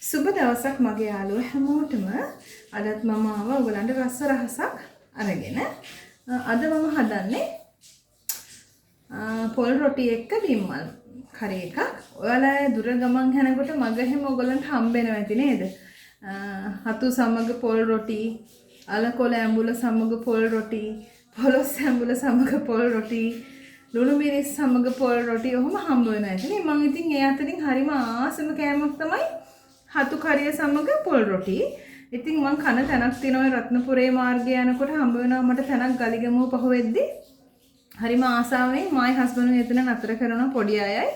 සුබ දවසක් මගේ යාළුවෝ හැමෝටම. අදත් මම ආවා ඔයගලන්ට රස රහසක් අරගෙන. අද මම හදන්නේ පොල් රොටි එක්ක බිම්මල් කරේ එකක්. ඔයාලා දුර ගමන් යනකොට මග හැම ඔයගලන්ට හම්බ වෙනවා ඇති නේද? හතු සමග පොල් රොටි, අලකොල ඇඹුල සමග පොල් රොටි, පොලොස් ඇඹුල සමග පොල් රොටි, ලුණු මිරිස් සමග පොල් රොටි ඔහොම හම්බ වෙනවා ඇති නේ. මම ඉතින් ඒ අතරින් හරිම ආසම කෑමක් තමයි හතු කරිය සමග පොල් රොටි. ඉතින් මං කන තැනක් තියෙනවා රත්නපුරේ මාර්ගය යනකොට හම්බ වෙනවා මට තැනක් ගලිගමුව පහුවෙද්දි. හරිම ආසාවෙන් මයි හස්බන්ඩ් එතන නතර කරන පොඩි අයයි.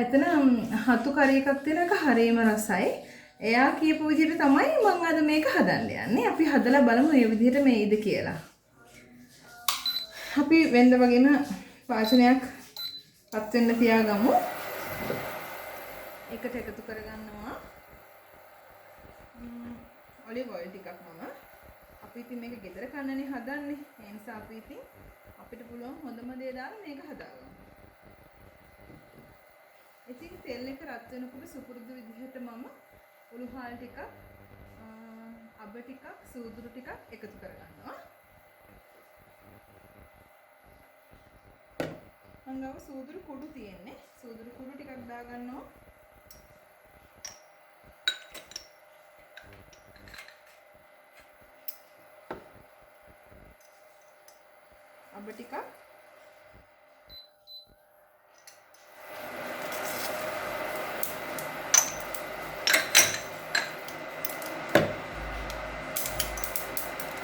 එතන හතු කරිය එකක් තියෙන එක හරිම රසයි. එයා කියපු විදිහට තමයි මම අද මේක හදන්න යන්නේ. අපි හදලා බලමු මේ විදිහට මේයිද කියලා. අපි වෙන්ද වගේම වාචනයක් පත් වෙන්න තියාගමු. එකට එකතු කරගන්නවා ඔලිව් ඔයිල් ටිකක් මම. අපි ඉතින් මේක ගෙදර කන්නනේ හදන්නේ. ඒ නිසා අපි ඉතින් අපිට පුළුවන් හොඳම දේ දාලා මේක හදාගමු. ඉතින් තෙල් එක රත් වෙනකොට සුපුරුදු විදිහට මම උළුහාල් ටිකක්, අබ ටිකක්, සූදුරු ටිකක් එකතු කරගන්නවා. මම ගාව සූදුරු කුඩු තියෙන්නේ. සූදුරු කුඩු ටිකක් දාගන්නවා. අබ ටිකක්,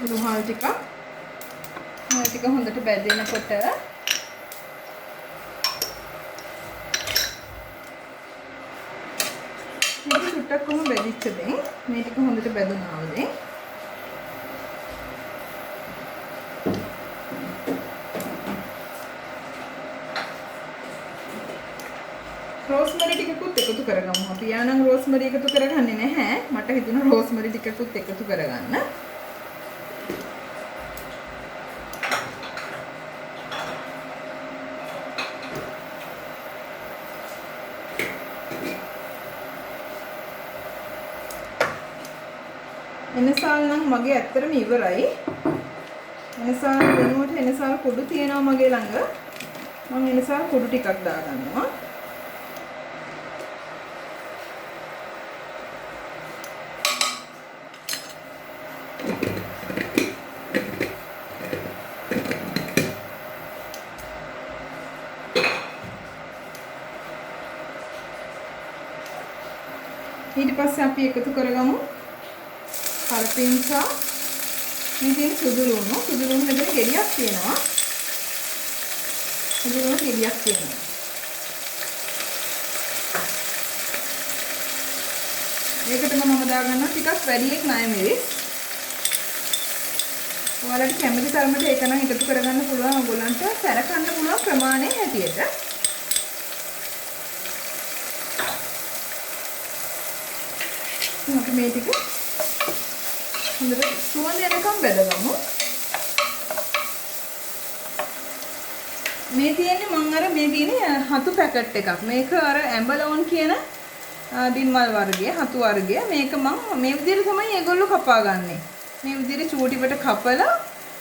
උළුහාල් ටිකක්. මේ ටික හොඳට බැදෙනකොට මේක චුට්ටක් කොහොම බැදිච්ච දෙන් මේ ටික හොඳට බැදුනා වගේ රෝස්මරි ටිකකුත් එකතු කරගමු. අපි යානම් රෝස්මරි එකතු කරගන්නේ නැහැ. මට හිතුණා රෝස්මරි ටිකකුත් එකතු කරගන්න. එනසාල් නම් මගේ ඇත්තටම ඉවරයි. එනසාල් වෙනුවට එනසාල් කුඩු තියෙනවා මගේ ළඟ. මම එනසාල් කුඩු ටිකක් දාගන්නවා. ඊට පස්සේ අපි එකතු කරගමු කරපිංචා. මේ තියෙන සුදු ලුණු. සුදු ලුණු මෙතන ගෙඩියක් තියෙනවා. සුදු ලුණු ගෙඩියක් තියෙනවා. ඒකටම මම දාගන්නවා ටිකක් වැඩියෙන් ණය මිරිස්. ඔයාලට කැමති තරමට ඒක නම් එකතු කරගන්න පුළුවන්. ඔයගොල්ලන්ට සැරකන්න පුළුවන් ප්‍රමාණය හැටියට. අපි මේ ටික හොඳට සුවඳ එනකම් බෙදගමු. මේ තියෙන්නේ මම අර මේ තියෙන්නේ හතු පැකට් එකක්. මේක අර ඇඹලෝන් කියන බිම්මල් වර්ගය, හතු වර්ගය. මේක මම මේ විදිහට තමයි ඒගොල්ලෝ කපාගන්නේ. මේ විදිහට චූටිවට කපලා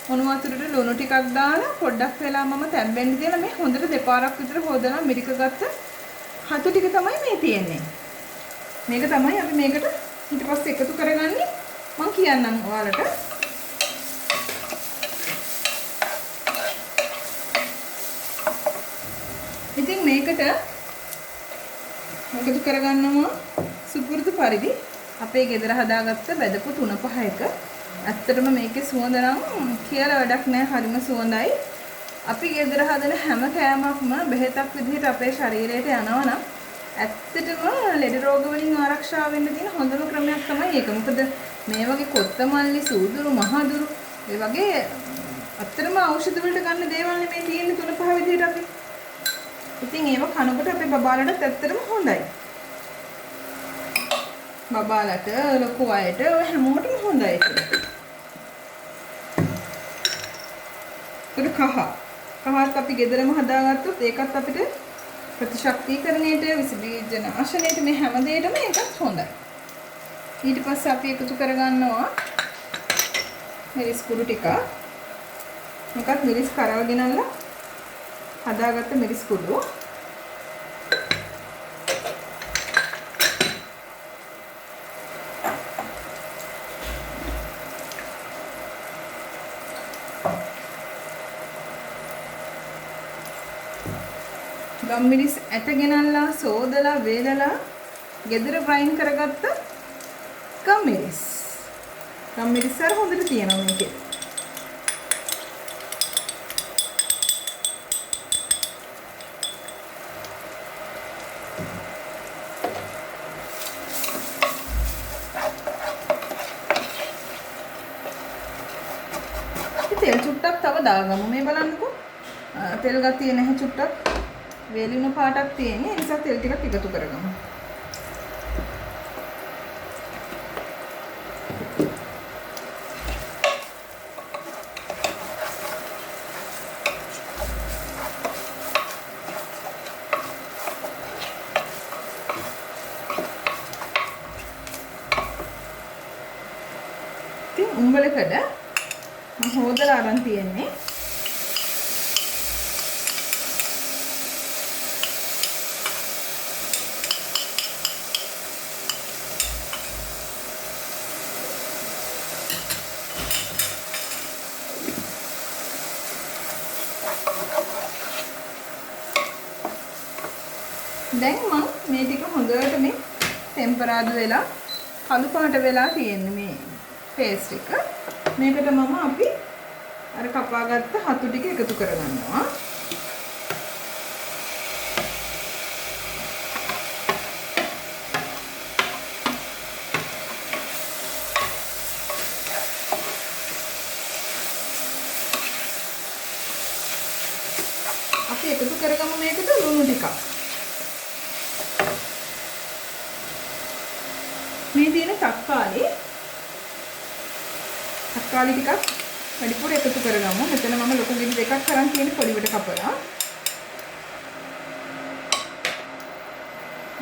මොන වතුරට ලුණු ටිකක් දාලා පොඩ්ඩක් වෙලා මම තැම්බෙන්න තියලා මේ හොඳට දෙපාරක් විතර හොදලා මිරික ගත්ත හතු ටික තමයි මේ තියෙන්නේ. මේක තමයි අපි මේකට ඊට පස්සේ එකතු කරගන්නේ. මම කියන්නම් ඔයාලට. ඉතින් මේකට එකතු කරගන්නවා සුපුරුදු පරිදි අපේ ගෙදර හදාගත්ත බෙදපු 3-5ක. ඇත්තටම මේකේ සුවඳ නම් කියලා වැඩක් නැහැ. හරිම සුවඳයි. අපි ගෙදර හදන හැම කෑමක්ම බෙහෙතක් විදිහට අපේ ශරීරයට යනවා නම් ඇත්තටම ලෙඩ රෝග වලින් ආරක්ෂා වෙන්න තියෙන හොඳම ක්‍රමයක් තමයි ඒක. මොකද මේ වගේ කොත්තමල්ලි, සූදුරු, මහදුරු ඒ වගේ ඇත්තටම ඖෂධ වලට ගන්න දේවල් නෙමේ තියෙන්නේ 3-5 විදිහට අපි. ඉතින් ඒව කනකොට අපේ බබාලටත් ඇත්තටම හොඳයි. බබාලට, ලොකු අයට හැමෝටම හොඳයි ඒක. කහත් අපි ගෙදරම හදාගත්තොත් ඒකත් අපිට ප්‍රතිශක්තිකරණයට, විස බීජ නාශනයට මේ හැම දෙයකම ඒකත් හොඳයි. ඊට පස්සේ අපි එකතු කරගන්නවා මිරිස් කුඩු ටික. මේකත් මිරිස් කරවගෙන හදාගත්ත මිරිස් කුඩු. ගම්මිරිස් ඇට ගෙනල්ලා සෝදලා වේලලා ගෙදර බ්‍රයින් කරගත්ත ගම්මිරිස්. ගම්මිරිස් අර හොඳට තියෙනවා මේකේ. තෙල් චුට්ටක් තව දාගමු. මේ බලන්නකෝ. තෙල් ගතිය නැහැ චුට්ටක්. වේලින පාටක් තියෙන්නේ. ඒ නිසා තෙල් ටිකක් එකතු කරගමු. ඉතින් උඹලකඩ මම හොදලා අරන් තියෙන්නේ. දැන් මම මේ ටික හොඳට මේ ටෙම්පරාදු වෙලා කළු පාට වෙලා තියෙන්නේ මේ පේස්ට් එක. මේකට මම අපි අර කපාගත්ත හතු ටික එකතු කරගන්නවා. අපි එකතු කරගමු මේකට ලුණු ටිකක්. මේ තියෙන තක්කාලි ටිකක් වැඩිපුර එකතු කරගමු. මෙතන මම ලොකු ගෙඩි දෙකක් කරන් තියෙන පොඩිවට කපලා.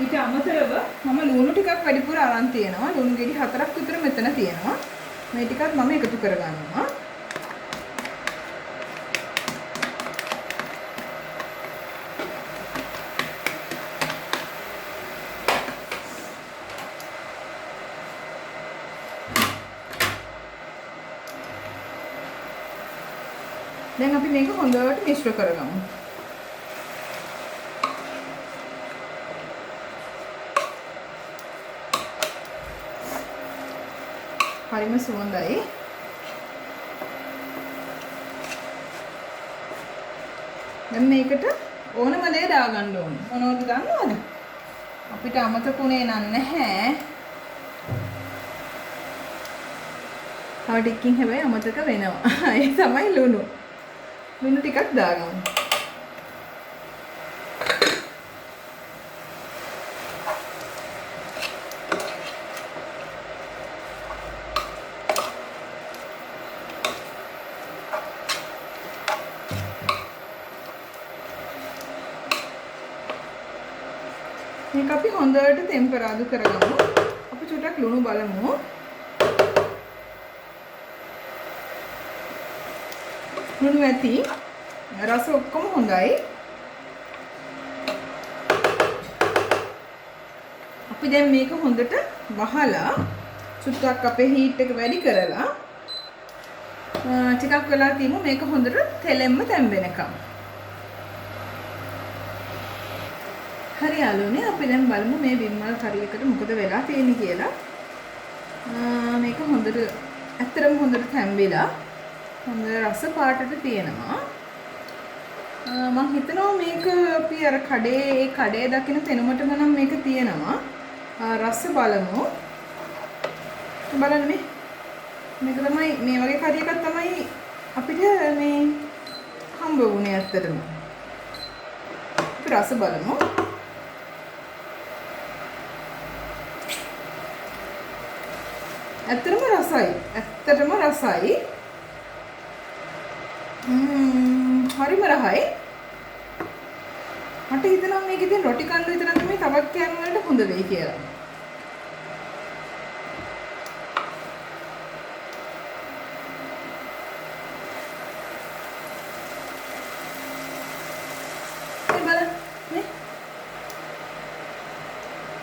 ඊට අමතරව මම ලුණු ටිකක් වැඩිපුර අරන් තියෙනවා. ලුණු ගෙඩි 4ක් විතර මෙතන තියෙනවා. මේ ටිකත් මම එකතු කරගන්නවා. දැන් අපි මේක හොඳට මිශ්‍ර කරගමු. හරිම සුවඳයි. දැන් මේකට ඕනම දේ දාගන්න ඕනේ. මොනවද දන්නවද? අපිට අමතකුනේ නැහැ. තව ටිකකින් හැබැයි අමතක වෙනවා. ඒ තමයි ලුණු. ලුණු ටිකක් දාගමු. මේක අපි හොඳට ටෙම්පරාදු කරගමු. අපි චුට්ටක් ලුණු බලමු. ලුණු ඇති රස ඔක්කොම හොඳයි. අපි දැන් මේක හොඳට වහලා චුට්ටක් අපේ හීට් එක වැඩි කරලා ටිකක් වෙලා තියමු මේක හොඳට තෙලෙන්න තැම්බෙනකම්. හරි යාළුවනේ අපි දැන් බලමු මේ බිම්මල් කරියකට මොකද වෙලා තියෙන්නේ කියලා. මේක හොඳට ඇත්තටම හොඳට තැම්බිලා හොඳ රස පාටට තියෙනවා. මම හිතනවා මේක අපි අර කඩේ දකින්න තෙනුමටම නම් මේක තියෙනවා. රස බලමු. බලන්න මේක තමයි මේ වගේ කඩ එකක් තමයි අපිට මේ හම්බ වුණේ ඇත්තටම. අපි රස බලමු. ඇත්තටම රසයි. හරිම රහයි. මට හිතෙනවා මේක ඉතින් රොටි කන්න විතර තමයි තවත් කෑම වලට හොඳ වෙයි කියලා.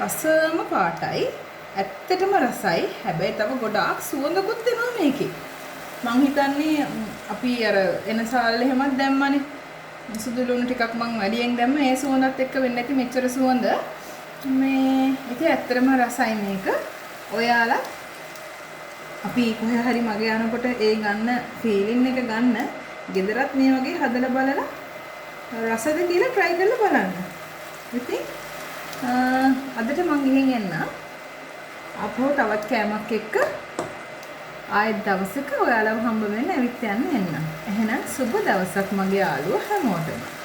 රසම පාටයි. ඇත්තටම රසයි. හැබැයි තව ගොඩාක් සුවඳකුත් එනවා මේකේ. මං හිතන්නේ අපි අර එන සාල් එහෙමත් දැම්මනේ. සුදු ලුණු ටිකක් මං වැඩියෙන් දැම්ම. ඒ සුවඳත් එක්ක වෙන්නේ නැති මෙච්චර සුවඳ. මේ ඉතින් ඇත්තටම රසයි මේක. ඔයාලා අපි කොහේ හරි මගේ යනකොට ඒ ගන්න ෆීලින් එක ගන්න ගෙදරත් මේ වගේ හදලා බලලා රසද කියලා try කරලා බලන්න. ඉතින් අදට මං ගිහින් එන්න. අපෝ තවත් කෑමක් එක්ක ආයෙත් දවසක ඔයාලව හම්බ වෙන්න ඇවිත් යන්න එන්න. එහෙනම් සුබ දවසක් මගේ යාළුවෝ හැමෝටම.